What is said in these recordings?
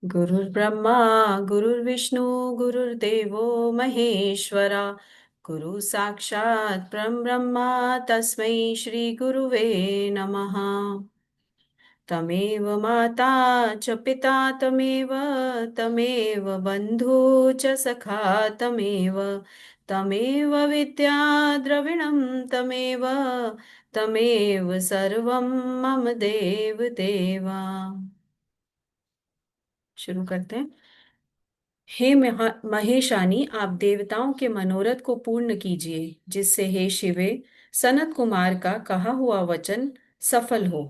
गुरुर्ब्रह्मा गुरुर्विष्णु गुरुर्देवो महेश्वरा गुरु साक्षात् परं ब्रह्म तस्मै श्री गुरुवे नमः। तमेव माता च पिता तमेव तमेव बन्धु च सखा तमेव तमेव विद्या द्रविणं तमेव तमेव सर्वं मम देव देवा। शुरू करते हैं। हे महेशानी, आप देवताओं के मनोरथ को पूर्ण कीजिए, जिससे हे शिवे सनत कुमार का कहा हुआ वचन सफल हो।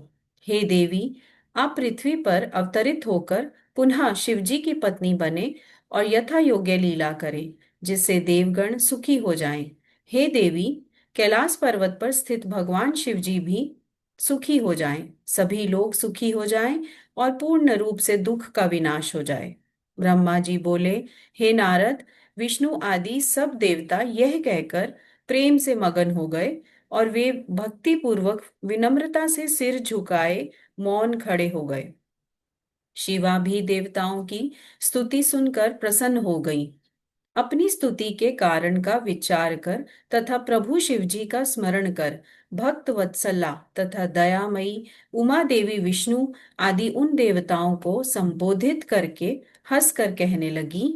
हे देवी, आप पृथ्वी पर अवतरित होकर पुनः शिवजी की पत्नी बने और यथा योग्य लीला करें, जिससे देवगण सुखी हो जाएं। हे देवी, कैलाश पर्वत पर स्थित भगवान शिवजी भी सुखी हो जाएं, सभी लोग सुखी हो जाएं और पूर्ण रूप से दुख का विनाश हो जाए। ब्रह्मा जी बोले, हे नारद, विष्णु आदि सब देवता यह कहकर प्रेम से मगन हो गए और वे भक्ति पूर्वक विनम्रता से सिर झुकाए मौन खड़े हो गए। शिवा भी देवताओं की स्तुति सुनकर प्रसन्न हो गई। अपनी स्तुति के कारण का विचार कर तथा प्रभु शिव जी का स्मरण कर भक्त वत्सला तथा दयामयी उमा देवी विष्णु आदि उन देवताओं को संबोधित करके हंसकर कहने लगी।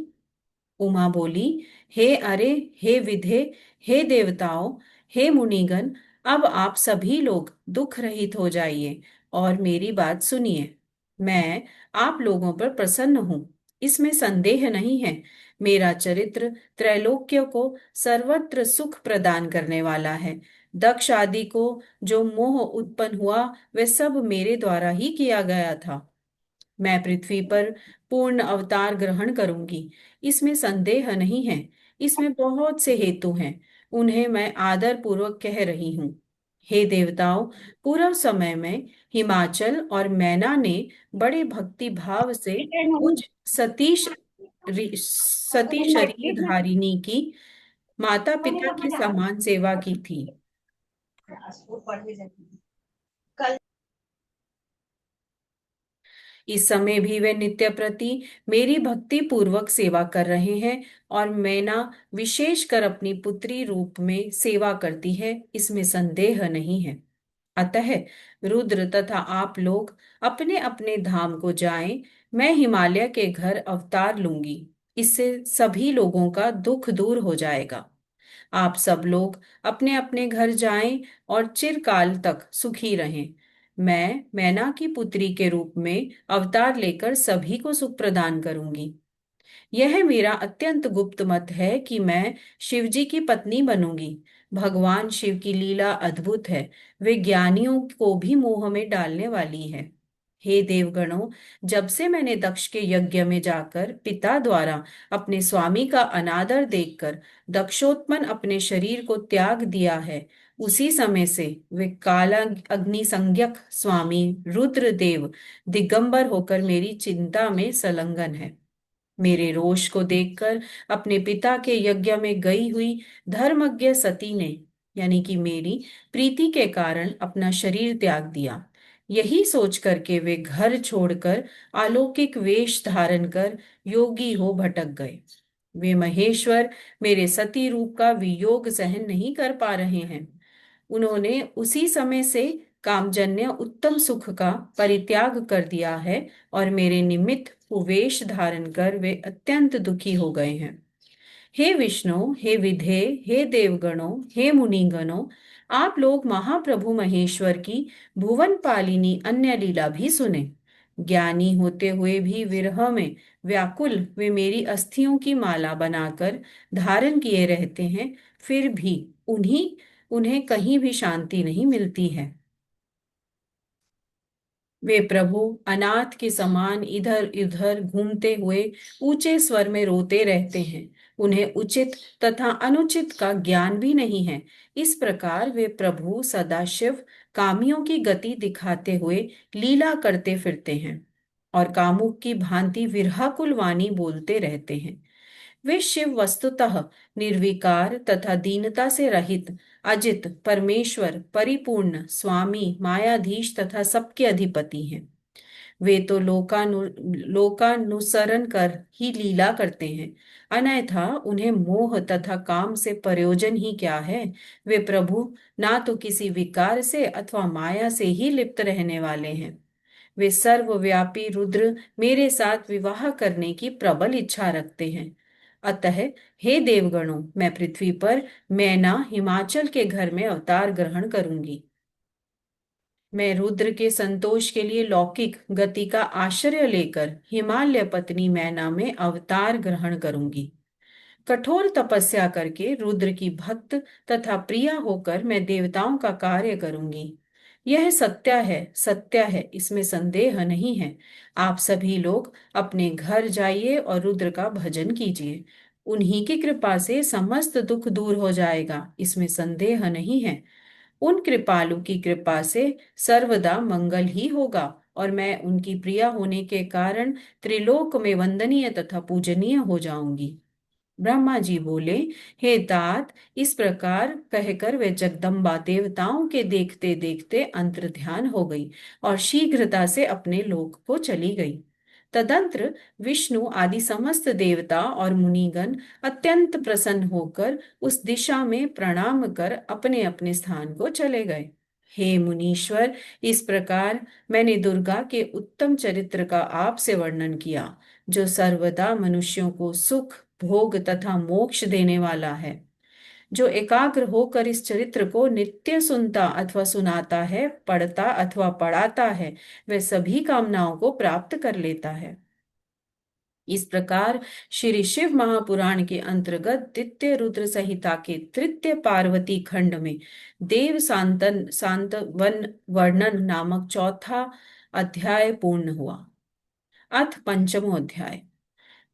उमा बोली, हे अरे, हे विधे, हे देवताओं, हे मुनिगण, अब आप सभी लोग दुख रहित हो जाइए और मेरी बात सुनिए। मैं आप लोगों पर प्रसन्न हूँ, इसमें संदेह नहीं है। मेरा चरित्र त्रैलोक्य को सर्वत्र सुख प्रदान करने वाला है। दक्ष आदि को जो मोह उत्पन्न हुआ वह सब मेरे द्वारा ही किया गया था। मैं पृथ्वी पर पूर्ण अवतार ग्रहण करूंगी, इसमें संदेह नहीं है। इसमें बहुत से हेतु हैं, उन्हें मैं आदर पूर्वक कह रही हूँ। हे देवताओं, पूर्व समय में हिमाचल और मैना ने बड़े भक्ति भाव से मुझ सती शरीर धारिणी की माता पिता की समान सेवा की थी। इस समय भी वे नित्य प्रति मेरी भक्ति पूर्वक सेवा कर रहे हैं और मैना विशेषकर अपनी पुत्री रूप में सेवा करती है, इसमें संदेह नहीं है। अतः रुद्र तथा आप लोग अपने अपने धाम को जाएं, मैं हिमालय के घर अवतार लूंगी, इससे सभी लोगों का दुख दूर हो जाएगा। आप सब लोग अपने अपने घर जाएं और चिरकाल तक सुखी रहें। मैं मैना की पुत्री के रूप में अवतार लेकर सभी को सुख प्रदान करूंगी। यह मेरा अत्यंत गुप्त मत है कि मैं शिव जी की पत्नी बनूंगी। भगवान शिव की लीला अद्भुत है, वे ज्ञानियों को भी मोह में डालने वाली है। हे देवगणों, जब से मैंने दक्ष के यज्ञ में जाकर पिता द्वारा अपने स्वामी का अनादर देखकर दक्षोत्मन अपने शरीर को त्याग दिया है, उसी समय से वे काला अग्नि संज्ञक स्वामी रुद्रदेव दिगंबर होकर मेरी चिंता में संलग्न है। मेरे रोष को देखकर अपने पिता के यज्ञ में गई हुई धर्मज्ञ सती ने, यानी कि मेरी प्रीति के कारण अपना शरीर त्याग दिया। यही सोच करके वे घर छोड़कर अलौकिक वेश धारण कर योगी हो भटक गए। वे महेश्वर मेरे सती रूप का वियोग सहन नहीं कर पा रहे हैं। उन्होंने उसी समय से कामजन्य उत्तम सुख का परित्याग कर दिया है और मेरे निमित्त वेश धारण कर वे अत्यंत दुखी हो गए हैं। हे विष्णु, हे विधे, हे देवगणों, हे मुनिगणों, आप लोग महाप्रभु महेश्वर की भुवन पालिनी अन्य लीला भी सुने। ज्ञानी होते हुए भी विरह में व्याकुल वे मेरी अस्थियों की माला बनाकर धारण किए रहते हैं, फिर भी उन्हीं उन्हें कहीं भी शांति नहीं मिलती है। वे प्रभु अनाथ के समान इधर उधर घूमते हुए ऊंचे स्वर में रोते रहते हैं। उन्हें उचित तथा अनुचित का ज्ञान भी नहीं है। इस प्रकार वे प्रभु सदाशिव कामियों की गति दिखाते हुए लीला करते फिरते हैं और कामुक की भांति विरहाकुल वाणी बोलते रहते हैं। वे शिव वस्तुतः निर्विकार तथा दीनता से रहित अजित परमेश्वर परिपूर्ण स्वामी मायाधीश तथा सबके अधिपति हैं। वे तो लोकानुसरण कर ही लीला करते हैं, अन्यथा उन्हें मोह तथा काम से प्रयोजन ही क्या है। वे प्रभु ना तो किसी विकार से अथवा माया से ही लिप्त रहने वाले हैं। वे सर्वव्यापी रुद्र मेरे साथ विवाह करने की प्रबल इच्छा रखते हैं। अतः हे देवगणों, मैं पृथ्वी पर मैना हिमाचल के घर में अवतार ग्रहण करूंगी। मैं रुद्र के संतोष के लिए लौकिक गति का आश्रय लेकर हिमालय पत्नी मैना में अवतार ग्रहण करूंगी। कठोर तपस्या करके रुद्र की भक्त तथा प्रिया होकर मैं देवताओं का कार्य करूंगी। यह सत्य है, इसमें संदेह नहीं है। आप सभी लोग अपने घर जाइए और रुद्र का भजन कीजिए। उन्हीं की कृपा से समस्त दुख दूर हो जाएगा, इसमें संदेह नहीं है। उन कृपालु की कृपा से सर्वदा मंगल ही होगा, और मैं उनकी प्रिया होने के कारण त्रिलोक में वंदनीय तथा पूजनीय हो जाऊंगी। ब्रह्मा जी बोले, हे तात, इस प्रकार कहकर वे जगदम्बा देवताओं के देखते देखते अंतर्ध्यान हो गई और शीघ्रता से अपने लोक को चली गई। तदंतर विष्णु आदि समस्त देवता और मुनिगण अत्यंत प्रसन्न होकर उस दिशा में प्रणाम कर अपने अपने स्थान को चले गए। हे मुनीश्वर, इस प्रकार मैंने दुर्गा के उत्तम चरित्र का आपसे वर्णन किया, जो सर्वदा मनुष्यों को सुख, भोग तथा मोक्ष देने वाला है। जो एकाग्र होकर इस चरित्र को नित्य सुनता अथवा सुनाता है, पढ़ता अथवा पढ़ाता है, वह सभी कामनाओं को प्राप्त कर लेता है। इस प्रकार श्री शिव महापुराण के अंतर्गत द्वितीय रुद्र संहिता के तृतीय पार्वती खंड में देव सांतवन वर्णन नामक चौथा अध्याय पूर्ण हुआ। अथ पंचमो अध्याय।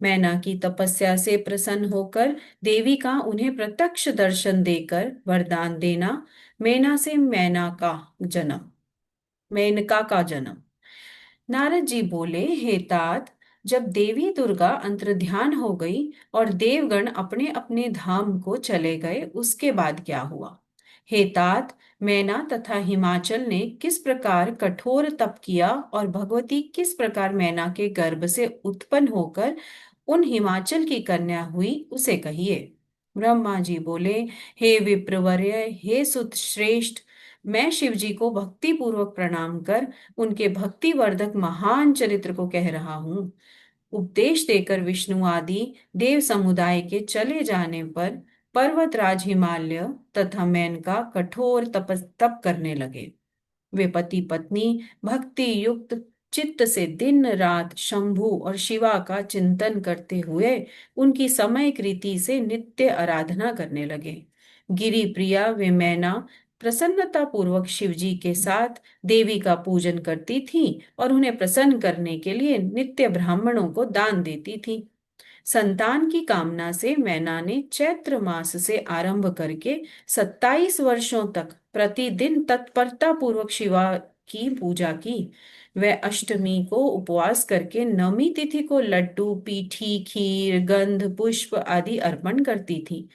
मैना की तपस्या से प्रसन्न होकर देवी का उन्हें प्रत्यक्ष दर्शन देकर वरदान देना। मैना से मेनका का जन्म। नारद जी बोले, हे तात, जब देवी दुर्गा अंतर्ध्यान हो गई और देवगण अपने अपने धाम को चले गए, उसके बाद क्या हुआ। हे तात, मैना तथा हिमाचल ने किस प्रकार कठोर तप किया और भगवती किस प्रकार मैना के गर्भ से उत्पन्न होकर उन हिमाचल की कन्या हुई, उसे कहिए। ब्रह्मा जी बोले, हे विप्रवर्य, हे सुत श्रेष्ठ, मैं शिव जी को भक्ति पूर्वक प्रणाम कर उनके भक्ति वर्धक महान चरित्र को कह रहा हूँ। उपदेश देकर विष्णु आदि देव समुदाय के चले जाने पर पर्वतराज हिमालय तथा मेनका कठोर तप करने लगे। वे पति पत्नी भक्ति युक्त चित्त से दिन रात शंभु और शिवा का चिंतन करते हुए उनकी समय रीति से नित्य आराधना करने लगे। गिरि प्रिया वे मैना प्रसन्नता पूर्वक शिव जी के साथ देवी का पूजन करती थी और उन्हें प्रसन्न करने के लिए नित्य ब्राह्मणों को दान देती थी। संतान की कामना से मैना ने चैत्र मास से आरंभ करके 27 वर्षों तक प्रतिदिन तत्परता पूर्वक शिवा की पूजा की। वह अष्टमी को उपवास करके नवमी तिथि को लड्डू, पीठी, खीर, गंध, पुष्प आदि अर्पण करती थी।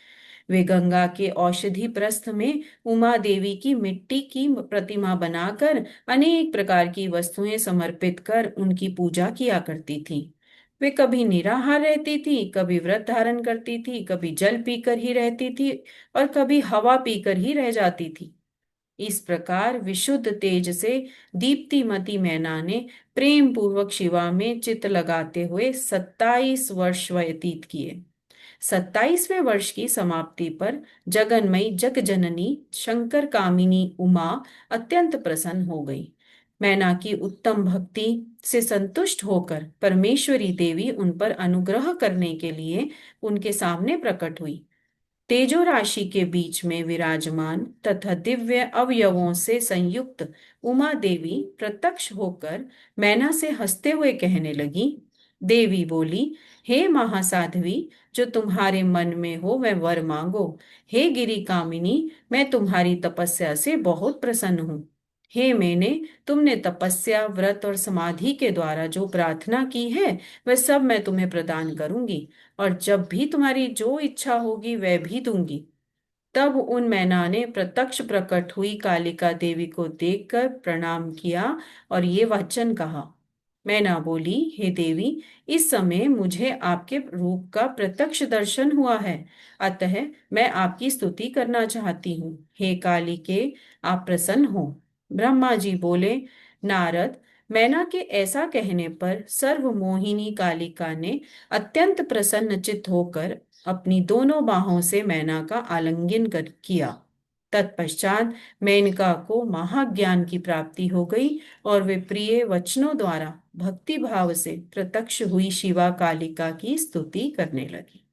वे गंगा के औषधि प्रस्थ में उमा देवी की मिट्टी की प्रतिमा बनाकर अनेक प्रकार की वस्तुएं समर्पित कर उनकी पूजा किया करती थी। वे कभी निराहार रहती थी, कभी व्रत धारण करती थी, कभी जल पीकर ही रहती थी और कभी हवा पीकर ही रह जाती थी। इस प्रकार विशुद्ध तेज से दीप्तिमती मैना ने प्रेम पूर्वक शिवा में चित्त लगाते हुए 27 वर्ष व्यतीत किए। 27वें वर्ष की समाप्ति पर जगन्मयी जग जननी शंकर कामिनी उमा अत्यंत प्रसन्न हो गई। मैना की उत्तम भक्ति से संतुष्ट होकर परमेश्वरी देवी उन पर अनुग्रह करने के लिए उनके सामने प्रकट हुई। तेजो राशि के बीच में विराजमान तथा दिव्य अवयवों से संयुक्त उमा देवी प्रत्यक्ष होकर मैना से हंसते हुए कहने लगी। देवी बोली, हे महासाध्वी, जो तुम्हारे मन में हो वह वर मांगो। हे गिरि कामिनी, मैं तुम्हारी तपस्या से बहुत प्रसन्न हूँ। हे मैंने, तुमने तपस्या, व्रत और समाधि के द्वारा जो प्रार्थना की है वह सब मैं तुम्हें प्रदान करूंगी, और जब भी तुम्हारी जो इच्छा होगी वह भी दूंगी। तब उन मैना ने प्रत्यक्ष प्रकट हुई कालिका देवी को देखकर प्रणाम किया और ये वचन कहा। मैना बोली, हे देवी, इस समय मुझे आपके रूप का प्रत्यक्ष दर्शन हुआ है, अतः मैं आपकी स्तुति करना चाहती हूँ। हे कालिके, आप प्रसन्न हो। ब्रह्मा जी बोले, नारद, मैना के ऐसा कहने पर सर्वमोहिनी कालिका ने अत्यंत प्रसन्नचित्त होकर अपनी दोनों बाहों से मैना का आलिंगन कर किया। तत्पश्चात मेनका को महाज्ञान की प्राप्ति हो गई और वे प्रिय वचनों द्वारा भक्ति भाव से प्रत्यक्ष हुई शिवा कालिका की स्तुति करने लगी।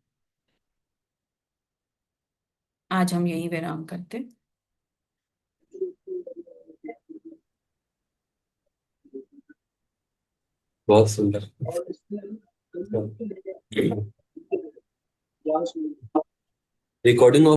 आज हम यही विराम करते हैं। बहुत सुंदर। रिकॉर्डिंग